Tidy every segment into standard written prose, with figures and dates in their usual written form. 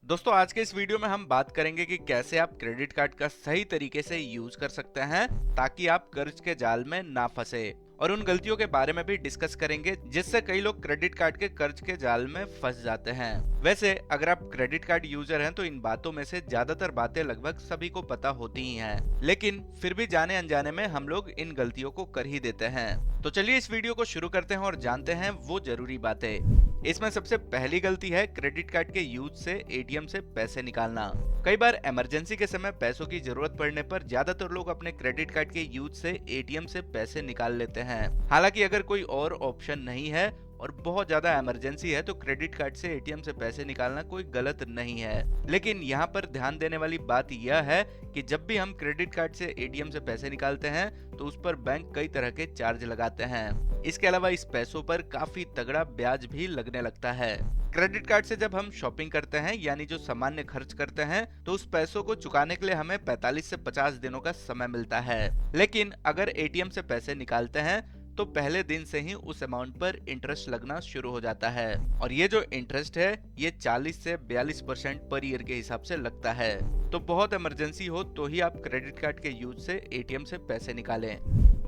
दोस्तों आज के इस वीडियो में हम बात करेंगे कि कैसे आप क्रेडिट कार्ड का सही तरीके से यूज कर सकते हैं ताकि आप कर्ज के जाल में ना फंसे और उन गलतियों के बारे में भी डिस्कस करेंगे जिससे कई लोग क्रेडिट कार्ड के कर्ज के जाल में फंस जाते हैं। वैसे अगर आप क्रेडिट कार्ड यूजर हैं तो इन बातों में से ज्यादातर बातें लगभग सभी को पता होती ही हैं, लेकिन फिर भी जाने अनजाने में हम लोग इन गलतियों को कर ही देते हैं। तो चलिए इस वीडियो को शुरू करते हैं और जानते हैं वो जरूरी बातें। इसमें सबसे पहली गलती है क्रेडिट कार्ड के यूज से एटीएम से पैसे निकालना। कई बार इमरजेंसी के समय पैसों की जरूरत पड़ने पर ज्यादातर लोग अपने क्रेडिट कार्ड के यूज से एटीएम से पैसे निकाल लेते हैं। हालांकि अगर कोई और ऑप्शन नहीं है और बहुत ज्यादा इमरजेंसी है तो क्रेडिट कार्ड से एटीएम से पैसे निकालना कोई गलत नहीं है। लेकिन यहाँ पर ध्यान देने वाली बात यह है कि जब भी हम क्रेडिट कार्ड से एटीएम से पैसे निकालते हैं तो उस पर बैंक कई तरह के चार्ज लगाते हैं। इसके अलावा इस पैसों पर काफी तगड़ा ब्याज भी लगने लगता है। क्रेडिट कार्ड से जब हम शॉपिंग करते हैं यानी जो सामान्य खर्च करते हैं तो उस पैसों को चुकाने के लिए हमें 45 से 50 दिनों का समय मिलता है। लेकिन अगर एटीएम से पैसे निकालते हैं तो पहले दिन से ही उस अमाउंट पर इंटरेस्ट लगना शुरू हो जाता है और ये जो इंटरेस्ट है ये 40 से 42% पर ईयर के हिसाब से लगता है। तो बहुत इमरजेंसी हो तो ही आप क्रेडिट कार्ड के यूज से एटीएम से पैसे निकालें।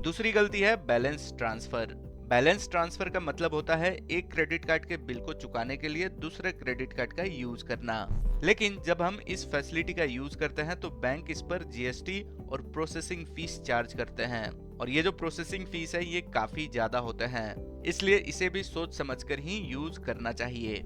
दूसरी गलती है बैलेंस ट्रांसफर। बैलेंस ट्रांसफर का मतलब होता है एक क्रेडिट कार्ड के बिल को चुकाने के लिए दूसरे क्रेडिट कार्ड का यूज करना। लेकिन जब हम इस फैसिलिटी का यूज करते हैं तो बैंक इस पर जीएसटी और प्रोसेसिंग फीस चार्ज करते हैं और ये जो प्रोसेसिंग फीस है ये काफी ज्यादा होते हैं, इसलिए इसे भी सोच समझकर ही यूज करना चाहिए।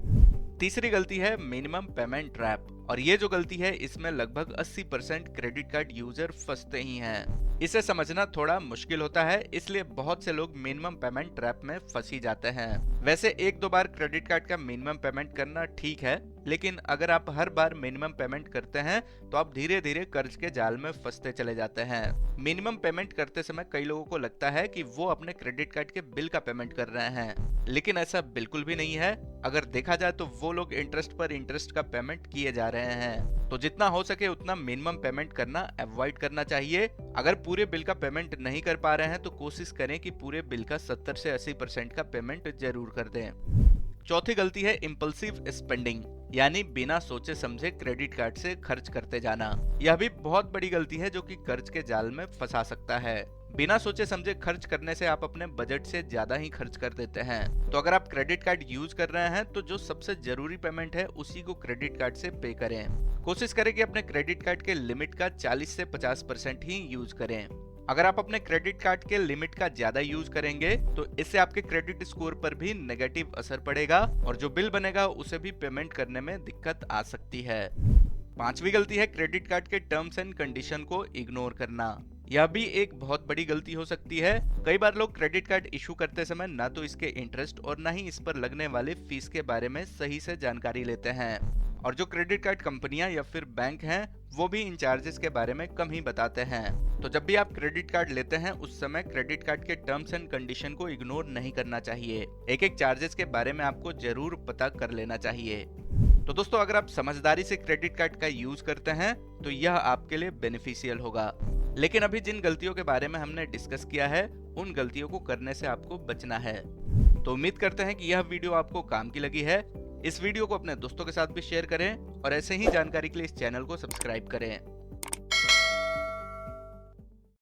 तीसरी गलती है मिनिमम पेमेंट ट्रैप और ये जो गलती है इसमें लगभग 80% क्रेडिट कार्ड यूजर फंसते ही हैं। इसे समझना थोड़ा मुश्किल होता है, इसलिए बहुत से लोग मिनिमम पेमेंट ट्रैप में फंस ही जाते हैं। वैसे एक दो बार क्रेडिट कार्ड का मिनिमम पेमेंट करना ठीक है, लेकिन अगर आप हर बार मिनिमम पेमेंट करते हैं तो आप धीरे धीरे कर्ज के जाल में फंसते चले जाते हैं। मिनिमम पेमेंट करते समय कई लोगों को लगता है कि वो अपने क्रेडिट कार्ड के बिल का पेमेंट कर रहे हैं, लेकिन ऐसा बिल्कुल भी नहीं है। अगर देखा जाए तो वो लोग इंटरेस्ट पर इंटरेस्ट का पेमेंट किए जा रहे हैं। तो जितना हो सके उतना मिनिमम पेमेंट करना अवॉइड करना चाहिए। अगर पूरे बिल का पेमेंट नहीं कर पा रहे हैं तो कोशिश करें कि पूरे बिल का 70 से 80% का पेमेंट जरूर कर दें। चौथी गलती है इम्पल्सिव स्पेंडिंग, यानी बिना सोचे समझे क्रेडिट कार्ड से खर्च करते जाना। यह भी बहुत बड़ी गलती है जो कि कर्ज के जाल में फंसा सकता है। बिना सोचे समझे खर्च करने से आप अपने बजट से ज्यादा ही खर्च कर देते हैं। तो अगर आप क्रेडिट कार्ड यूज कर रहे हैं तो जो सबसे जरूरी पेमेंट है उसी को क्रेडिट कार्ड से पे करें। कोशिश करें कि अपने क्रेडिट कार्ड के लिमिट का 40 से 50% ही यूज करें। अगर आप अपने क्रेडिट कार्ड के लिमिट का ज्यादा यूज करेंगे तो इससे आपके क्रेडिट स्कोर पर भी नेगेटिव असर पड़ेगा और जो बिल बनेगा उसे भी पेमेंट करने में दिक्कत आ सकती है। पांचवी गलती है क्रेडिट कार्ड के टर्म्स एंड कंडीशन को इग्नोर करना। यह भी एक बहुत बड़ी गलती हो सकती है। कई बार लोग क्रेडिट कार्ड इशू करते समय ना तो इसके इंटरेस्ट और ना ही इस पर लगने वाले फीस के बारे में सही से जानकारी लेते हैं और जो क्रेडिट कार्ड कंपनियां या फिर बैंक हैं वो भी इन चार्जेस के बारे में कम ही बताते हैं। तो जब भी आप क्रेडिट कार्ड लेते हैं उस समय क्रेडिट कार्ड के टर्म्स एंड कंडीशन को इग्नोर नहीं करना चाहिए। एक एक चार्जेस के बारे में आपको जरूर पता कर लेना चाहिए। तो दोस्तों अगर आप समझदारी से क्रेडिट कार्ड का यूज करते हैं तो यह आपके लिए बेनिफिशियल होगा। लेकिन अभी जिन गलतियों के बारे में हमने डिस्कस किया है उन गलतियों को करने से आपको बचना है। तो उम्मीद करते हैं कि यह वीडियो आपको काम की लगी है। इस वीडियो को अपने दोस्तों के साथ भी शेयर करें और ऐसे ही जानकारी के लिए इस चैनल को सब्सक्राइब करें।